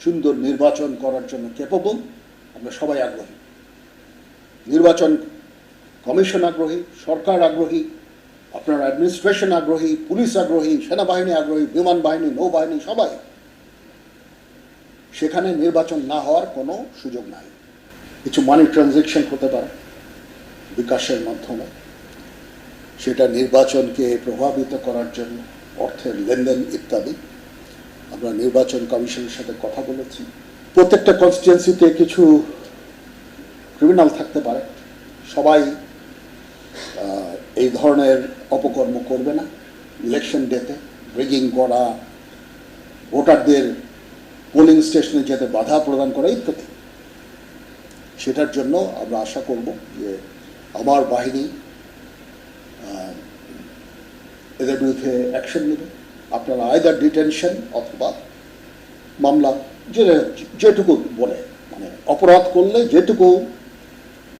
সুন্দর নির্বাচন করার জন্য ক্যাপেবল। আমরা সবাই আগ্রহী, নির্বাচন কমিশন আগ্রহী, সরকার আগ্রহী, আপনার অ্যাডমিনিস্ট্রেশন আগ্রহী, পুলিশ আগ্রহী, সেনাবাহিনী আগ্রহী, বিমান বাহিনী, নৌবাহিনী, সবাই। সেখানে নির্বাচন না হওয়ার কোনো সুযোগ নাই। কিছু মানি ট্রানজ্যাকশন হতে পারে বিকাশের মাধ্যমে, সেটা নির্বাচনকে প্রভাবিত করার জন্য, অর্থের লেনদেন ইত্যাদি। আমরা নির্বাচন কমিশনের সাথে কথা বলেছি। প্রত্যেকটা কনস্টিটুয়েন্সিতে কিছু ক্রিমিনাল থাকতে পারে, সবাই এই ধরনের অপকর্ম করবে না। ইলেকশন ডেতে রিগিং করা, ভোটারদের পোলিং স্টেশনে যেতে বাধা প্রদান করা ইত্যাদি। সেটার জন্য আমরা আশা করব যে আমার বাহিনী এদের বিরুদ্ধে অ্যাকশন নেবে। আপনারা আইদার ডিটেনশন অথবা মামলা, যেটুকু বলে, মানে অপরাধ করলে যেটুকু